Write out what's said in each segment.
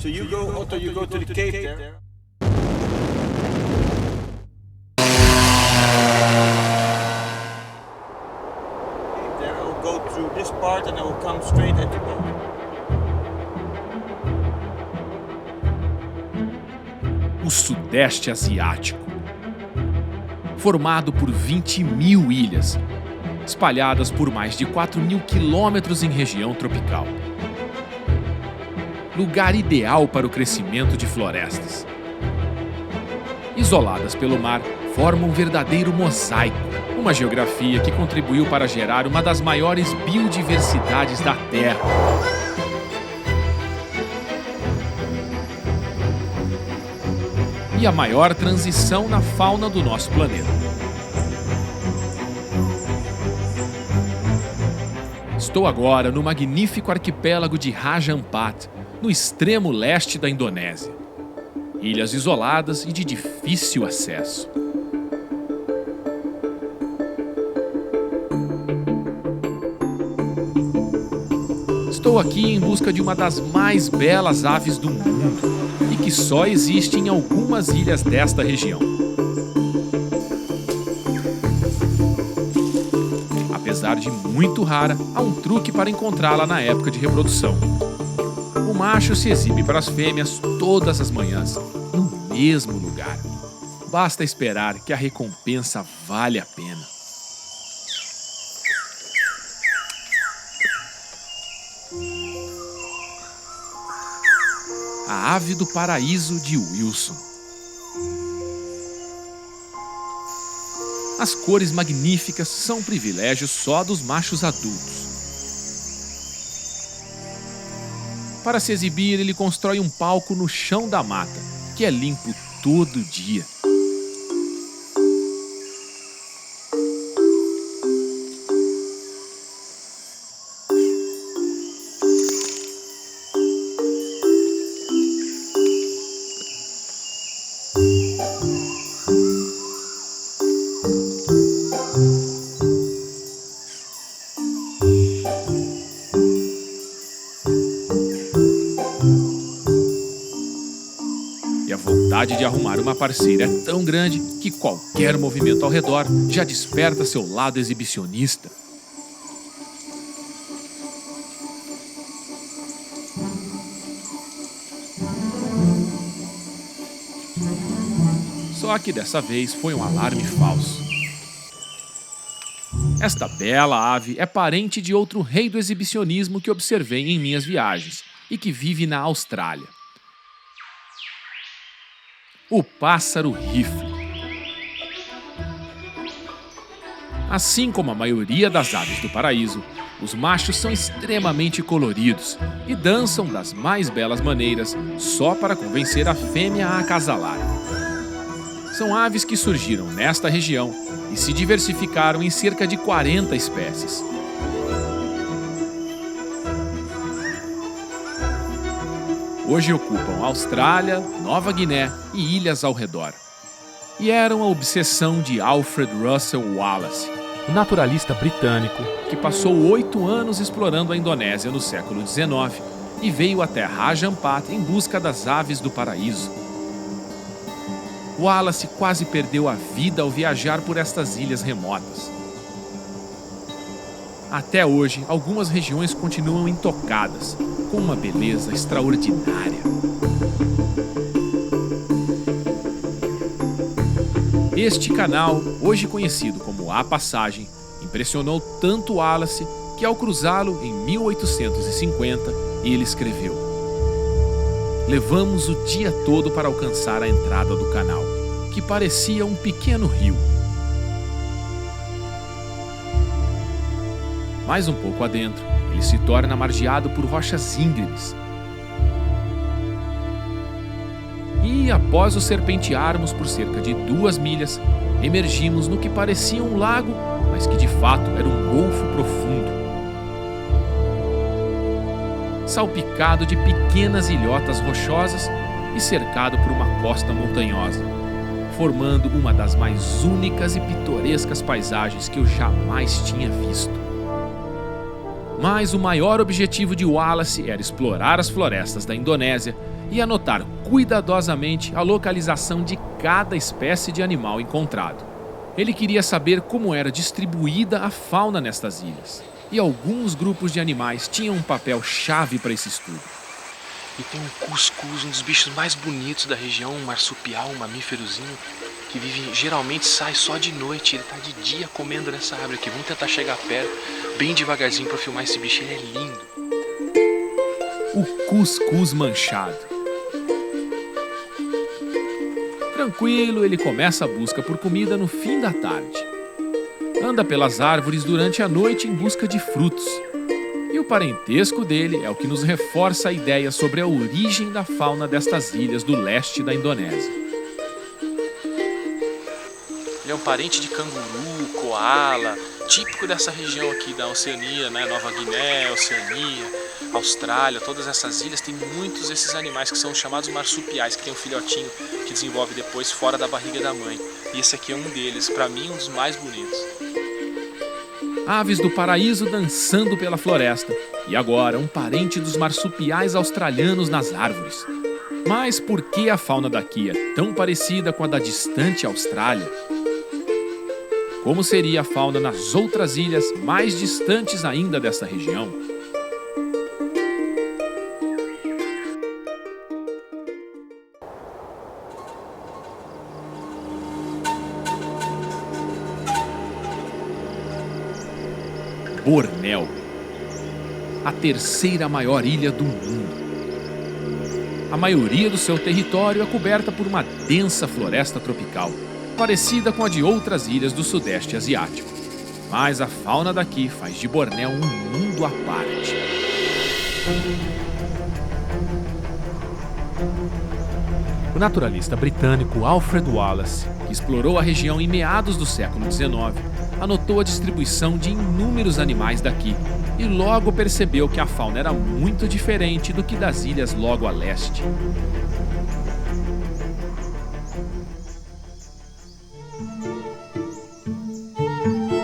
So you go to the cave there. There will go through this part and it will come straight at the boat. O Sudeste Asiático, formado por 20.000 ilhas, espalhadas por mais de 4.000 quilômetros em região tropical. Lugar ideal para o crescimento de florestas. Isoladas pelo mar, formam um verdadeiro mosaico, uma geografia que contribuiu para gerar uma das maiores biodiversidades da Terra. E a maior transição na fauna do nosso planeta. Estou agora no magnífico arquipélago de Raja Ampat, no extremo leste da Indonésia. Ilhas isoladas e de difícil acesso. Estou aqui em busca de uma das mais belas aves do mundo e que só existe em algumas ilhas desta região. Apesar de muito rara, há um truque para encontrá-la na época de reprodução. O macho se exibe para as fêmeas todas as manhãs, no mesmo lugar. Basta esperar que a recompensa vale a pena. A ave do paraíso de Wilson. As cores magníficas são um privilégio só dos machos adultos. Para se exibir, ele constrói um palco no chão da mata, que é limpo todo dia. A vontade de arrumar uma parceira é tão grande que qualquer movimento ao redor já desperta seu lado exibicionista. Só que dessa vez foi um alarme falso. Esta bela ave é parente de outro rei do exibicionismo que observei em minhas viagens e que vive na Austrália. O pássaro rifle. Assim como a maioria das aves do paraíso, os machos são extremamente coloridos e dançam das mais belas maneiras só para convencer a fêmea a acasalar. São aves que surgiram nesta região e se diversificaram em cerca de 40 espécies. Hoje ocupam Austrália, Nova Guiné e ilhas ao redor. E eram a obsessão de Alfred Russel Wallace, o naturalista britânico que passou 8 anos explorando a Indonésia no século XIX e veio até Raja Ampat em busca das aves do paraíso. Wallace quase perdeu a vida ao viajar por estas ilhas remotas. Até hoje, algumas regiões continuam intocadas, com uma beleza extraordinária. Este canal, hoje conhecido como A Passagem, impressionou tanto Wallace que, ao cruzá-lo em 1850, ele escreveu: "Levamos o dia todo para alcançar a entrada do canal, que parecia um pequeno rio. Mais um pouco adentro, ele se torna margeado por rochas íngremes. E, após o serpentearmos por cerca de 2 milhas, emergimos no que parecia um lago, mas que de fato era um golfo profundo. Salpicado de pequenas ilhotas rochosas e cercado por uma costa montanhosa, formando uma das mais únicas e pitorescas paisagens que eu jamais tinha visto. Mas o maior objetivo de Wallace era explorar as florestas da Indonésia e anotar cuidadosamente a localização de cada espécie de animal encontrado. Ele queria saber como era distribuída a fauna nestas ilhas, e alguns grupos de animais tinham um papel chave para esse estudo. E tem um cuscuz, um dos bichos mais bonitos da região, um marsupial, um mamíferozinho, que geralmente sai só de noite. Ele tá de dia comendo nessa árvore aqui. Vamos tentar chegar perto, bem devagarzinho, para filmar esse bicho. Ele é lindo. O cuscuz manchado. Tranquilo, ele começa a busca por comida no fim da tarde. Anda pelas árvores durante a noite em busca de frutos. E o parentesco dele é o que nos reforça a ideia sobre a origem da fauna destas ilhas do leste da Indonésia. Ele é um parente de canguru, coala, típico dessa região aqui da Oceania, né? Nova Guiné, Oceania, Austrália, todas essas ilhas têm muitos desses animais que são chamados marsupiais, que tem um filhotinho que desenvolve depois fora da barriga da mãe. E esse aqui é um deles, para mim um dos mais bonitos. Aves do paraíso dançando pela floresta, e agora um parente dos marsupiais australianos nas árvores. Mas por que a fauna daqui é tão parecida com a da distante Austrália? Como seria a fauna nas outras ilhas mais distantes ainda dessa região? Bornéu, a terceira maior ilha do mundo. A maioria do seu território é coberta por uma densa floresta tropical, parecida com a de outras ilhas do Sudeste Asiático. Mas a fauna daqui faz de Bornéu um mundo à parte. O naturalista britânico Alfred Wallace, que explorou a região em meados do século XIX, anotou a distribuição de inúmeros animais daqui e logo percebeu que a fauna era muito diferente do que das ilhas logo a leste.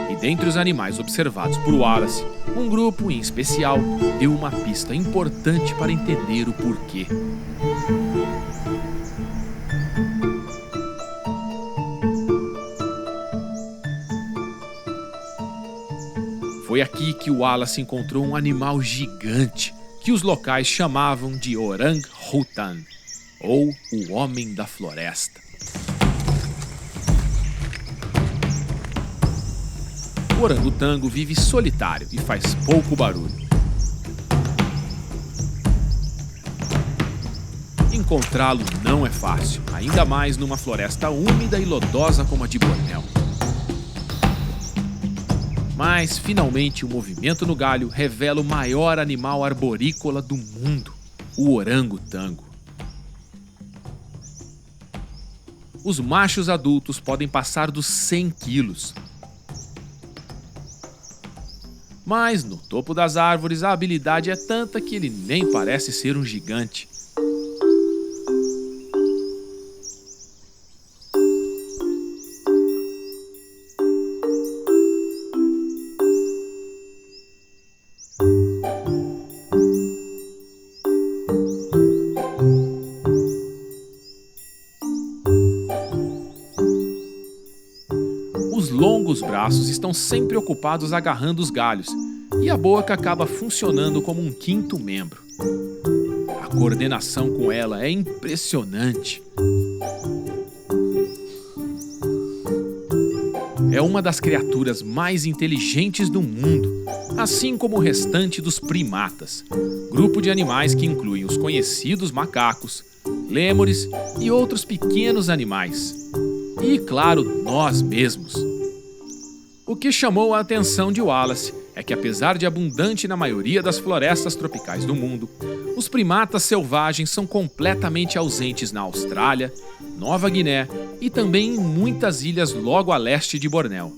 E dentre os animais observados por Wallace, um grupo em especial deu uma pista importante para entender o porquê. Foi aqui que Wallace encontrou um animal gigante, que os locais chamavam de orang-hutan, ou o homem da floresta. O orangotango vive solitário e faz pouco barulho. Encontrá-lo não é fácil, ainda mais numa floresta úmida e lodosa como a de Bornéu. Mas, finalmente, o movimento no galho revela o maior animal arborícola do mundo, o orangotango. Os machos adultos podem passar dos 100 quilos. Mas, no topo das árvores, a habilidade é tanta que ele nem parece ser um gigante. Os longos braços estão sempre ocupados agarrando os galhos e a boca acaba funcionando como um quinto membro. A coordenação com ela é impressionante. É uma das criaturas mais inteligentes do mundo, assim como o restante dos primatas, grupo de animais que incluem os conhecidos macacos, lêmures e outros pequenos animais. E, claro, nós mesmos. O que chamou a atenção de Wallace é que, apesar de abundante na maioria das florestas tropicais do mundo, os primatas selvagens são completamente ausentes na Austrália, Nova Guiné e também em muitas ilhas logo a leste de Bornéu.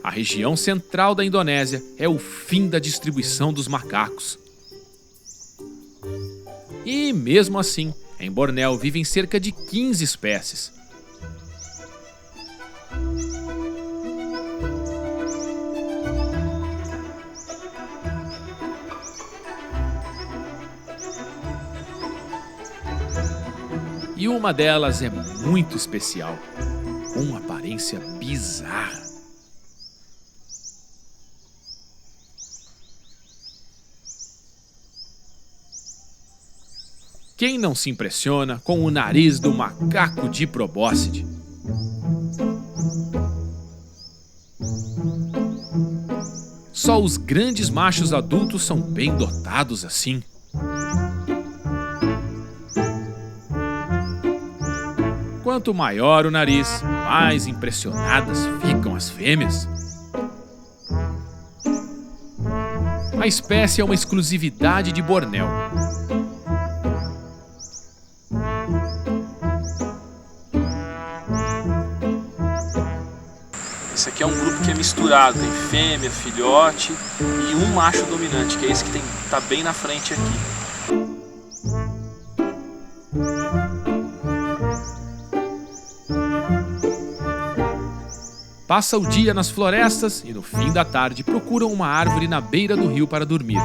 A região central da Indonésia é o fim da distribuição dos macacos. E, mesmo assim, em Bornéu vivem cerca de 15 espécies. E uma delas é muito especial, com uma aparência bizarra. Quem não se impressiona com o nariz do macaco de probóscide? Só os grandes machos adultos são bem dotados assim. Quanto maior o nariz, mais impressionadas ficam as fêmeas. A espécie é uma exclusividade de Bornéu. Esse aqui é um grupo que é misturado, tem fêmea, filhote e um macho dominante, que é esse que tá bem na frente aqui. Passa o dia nas florestas e no fim da tarde procuram uma árvore na beira do rio para dormir.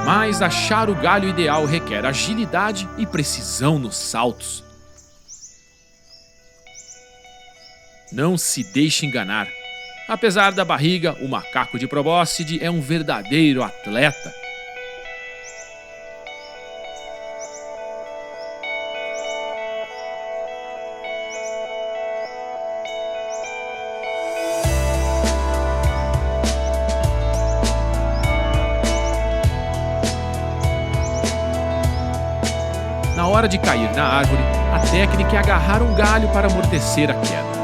Mas achar o galho ideal requer agilidade e precisão nos saltos. Não se deixe enganar. Apesar da barriga, o macaco de probóscide é um verdadeiro atleta. Na hora de cair na árvore, a técnica é agarrar um galho para amortecer a queda.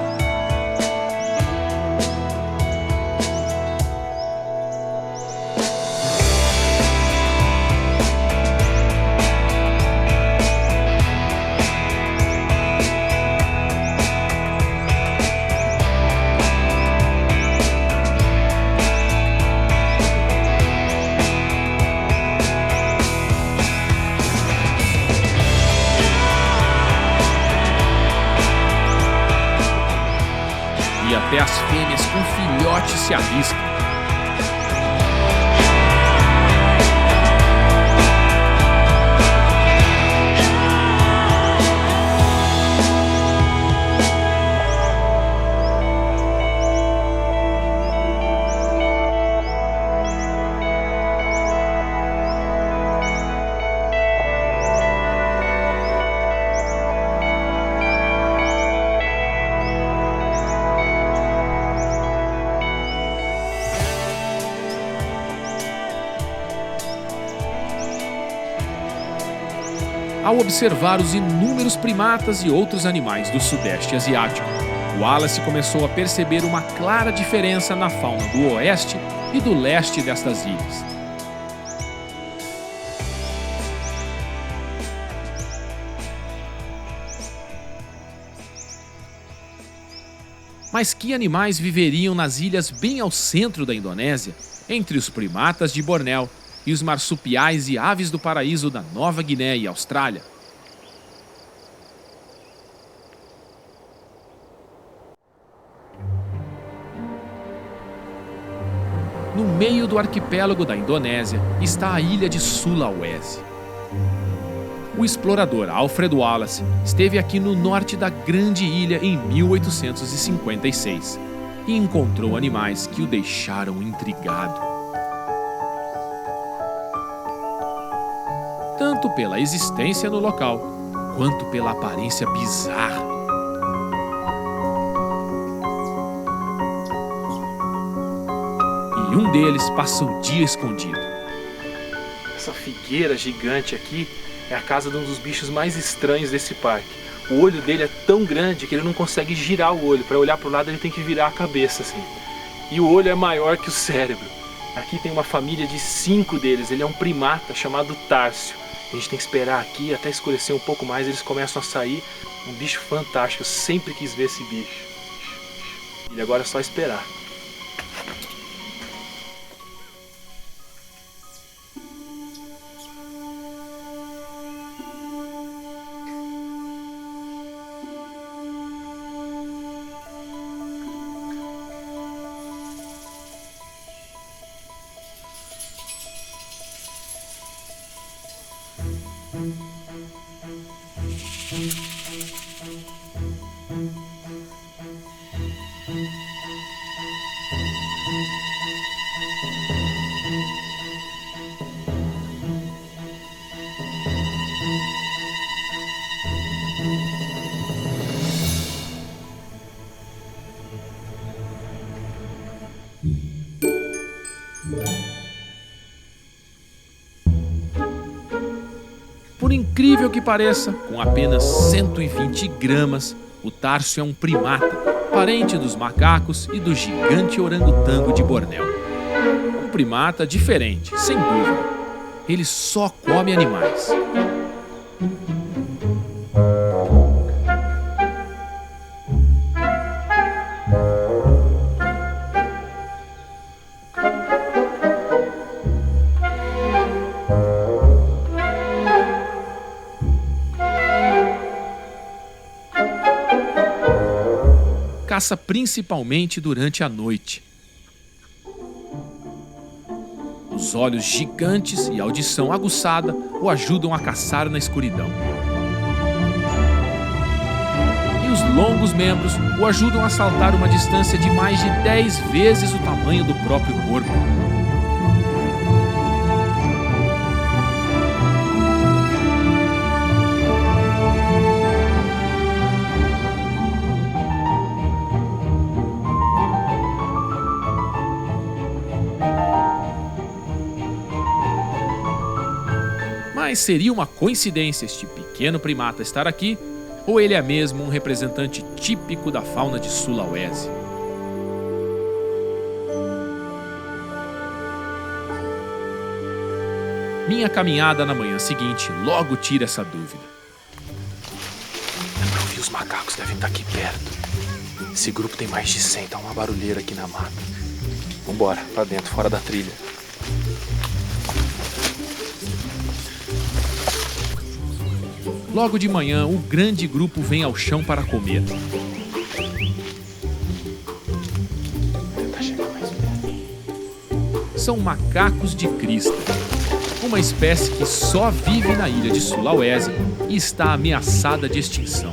E até as fêmeas com filhotes se arriscam. Ao observar os inúmeros primatas e outros animais do Sudeste Asiático, Wallace começou a perceber uma clara diferença na fauna do oeste e do leste destas ilhas. Mas que animais viveriam nas ilhas bem ao centro da Indonésia, entre os primatas de Bornéu e os marsupiais e aves do paraíso da Nova Guiné e Austrália? No meio do arquipélago da Indonésia está a ilha de Sulawesi. O explorador Alfred Wallace esteve aqui no norte da grande ilha em 1856 e encontrou animais que o deixaram intrigado. Tanto pela existência no local, quanto pela aparência bizarra. E um deles passa o dia escondido. Essa figueira gigante aqui é a casa de um dos bichos mais estranhos desse parque. O olho dele é tão grande que ele não consegue girar o olho. Para olhar para o lado ele tem que virar a cabeça assim. E o olho é maior que o cérebro. Aqui tem uma família de 5 deles. Ele é um primata chamado Társio. A gente tem que esperar aqui até escurecer um pouco mais, eles começam a sair. Um bicho fantástico, eu sempre quis ver esse bicho. E agora é só esperar. Por incrível que pareça, com apenas 120 gramas, o társio é um primata, parente dos macacos e do gigante orangotango de Bornéu. Um primata diferente, sem dúvida. Ele só come animais. Caça principalmente durante a noite. Os olhos gigantes e a audição aguçada o ajudam a caçar na escuridão. E os longos membros o ajudam a saltar uma distância de mais de 10 vezes o tamanho do próprio corpo. Mas seria uma coincidência este pequeno primata estar aqui, ou ele é mesmo um representante típico da fauna de Sulawesi? Minha caminhada na manhã seguinte logo tira essa dúvida. Dá pra ouvir, os macacos devem estar aqui perto. Esse grupo tem mais de 100, tá uma barulheira aqui na mata. Vambora, pra dentro, fora da trilha. Logo de manhã, o grande grupo vem ao chão para comer. São macacos de crista, uma espécie que só vive na ilha de Sulawesi e está ameaçada de extinção.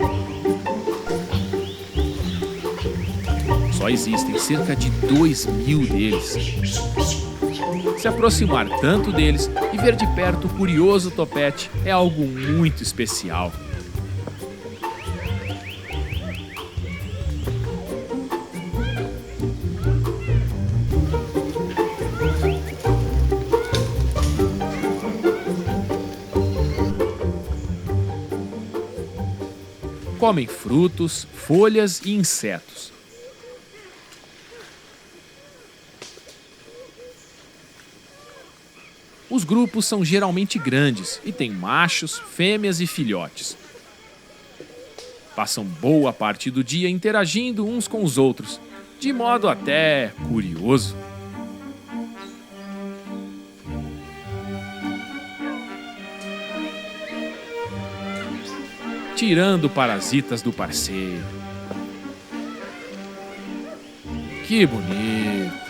Só existem cerca de 2.000 deles. Se aproximar tanto deles e ver de perto o curioso topete é algo muito especial. Comem frutos, folhas e insetos. Os grupos são geralmente grandes e têm machos, fêmeas e filhotes. Passam boa parte do dia interagindo uns com os outros, de modo até curioso. Tirando parasitas do parceiro. Que bonito!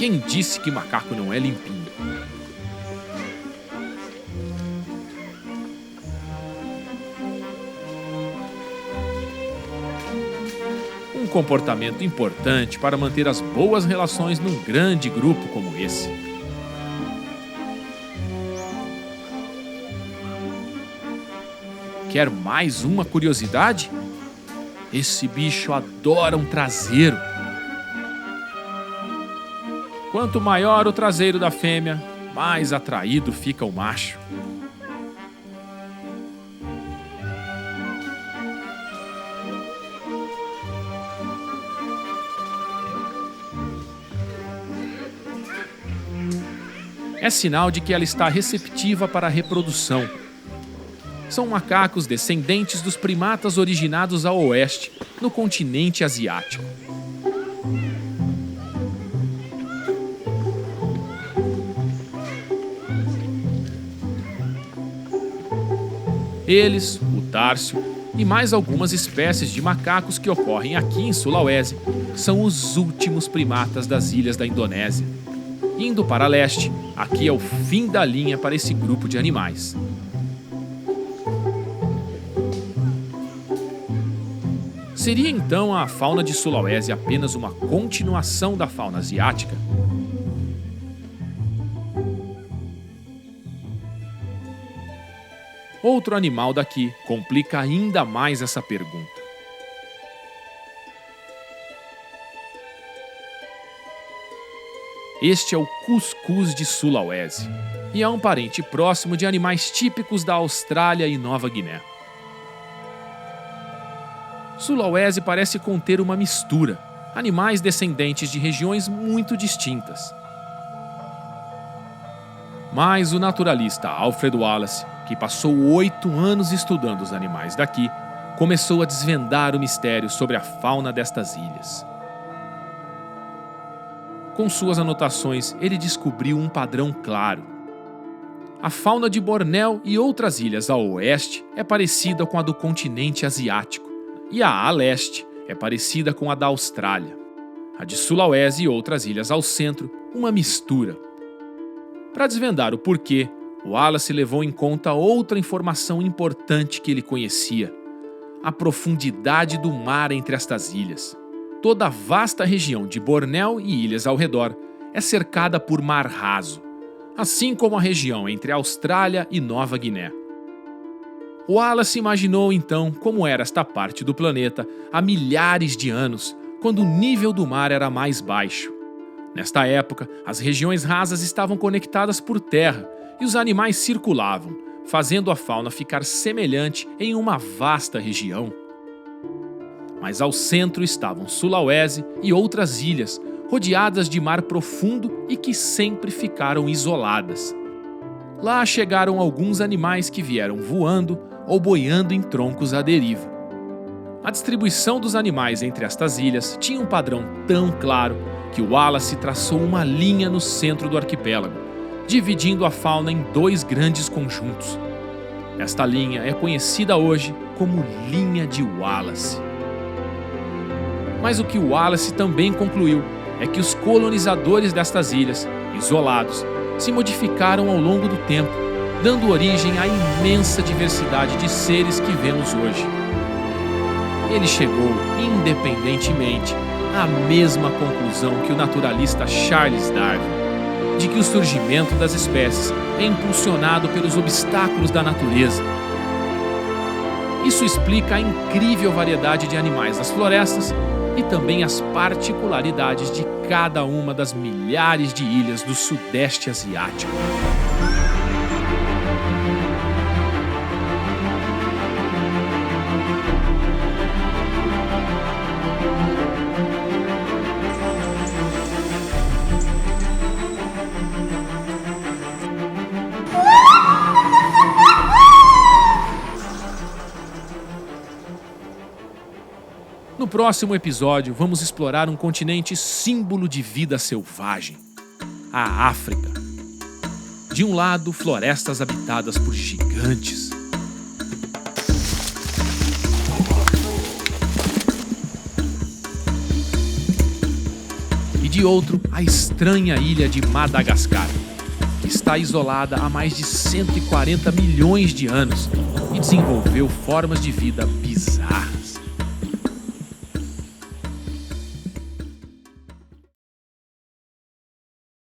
Quem disse que macaco não é limpinho? Um comportamento importante para manter as boas relações num grande grupo como esse. Quer mais uma curiosidade? Esse bicho adora um traseiro. Quanto maior o traseiro da fêmea, mais atraído fica o macho. É sinal de que ela está receptiva para a reprodução. São macacos descendentes dos primatas originados ao oeste, no continente asiático. Eles, o társio e mais algumas espécies de macacos que ocorrem aqui em Sulawesi são os últimos primatas das ilhas da Indonésia. Indo para leste, aqui é o fim da linha para esse grupo de animais. Seria então a fauna de Sulawesi apenas uma continuação da fauna asiática? Outro animal daqui complica ainda mais essa pergunta. Este é o cuscuz de Sulawesi e é um parente próximo de animais típicos da Austrália e Nova Guiné. Sulawesi parece conter uma mistura, animais descendentes de regiões muito distintas. Mas o naturalista Alfred Wallace, que passou 8 anos estudando os animais daqui, começou a desvendar o mistério sobre a fauna destas ilhas. Com suas anotações, ele descobriu um padrão claro. A fauna de Bornéu e outras ilhas a oeste é parecida com a do continente asiático, e a leste é parecida com a da Austrália. A de Sulawesi e outras ilhas ao centro, uma mistura. Para desvendar o porquê, Wallace levou em conta outra informação importante que ele conhecia: a profundidade do mar entre estas ilhas. Toda a vasta região de Bornéu e ilhas ao redor é cercada por mar raso, assim como a região entre Austrália e Nova Guiné. Wallace imaginou então como era esta parte do planeta há milhares de anos, quando o nível do mar era mais baixo. Nesta época, as regiões rasas estavam conectadas por terra e os animais circulavam, fazendo a fauna ficar semelhante em uma vasta região. Mas ao centro estavam Sulawesi e outras ilhas, rodeadas de mar profundo e que sempre ficaram isoladas. Lá chegaram alguns animais que vieram voando ou boiando em troncos à deriva. A distribuição dos animais entre estas ilhas tinha um padrão tão claro que Wallace traçou uma linha no centro do arquipélago, dividindo a fauna em 2 grandes conjuntos. Esta linha é conhecida hoje como Linha de Wallace. Mas o que Wallace também concluiu é que os colonizadores destas ilhas, isolados, se modificaram ao longo do tempo, dando origem à imensa diversidade de seres que vemos hoje. Ele chegou, independentemente, à mesma conclusão que o naturalista Charles Darwin, de que o surgimento das espécies é impulsionado pelos obstáculos da natureza. Isso explica a incrível variedade de animais das florestas e também as particularidades de cada uma das milhares de ilhas do Sudeste Asiático. No próximo episódio, vamos explorar um continente símbolo de vida selvagem, a África. De um lado, florestas habitadas por gigantes. E de outro, a estranha ilha de Madagascar, que está isolada há mais de 140 milhões de anos e desenvolveu formas de vida bizarras.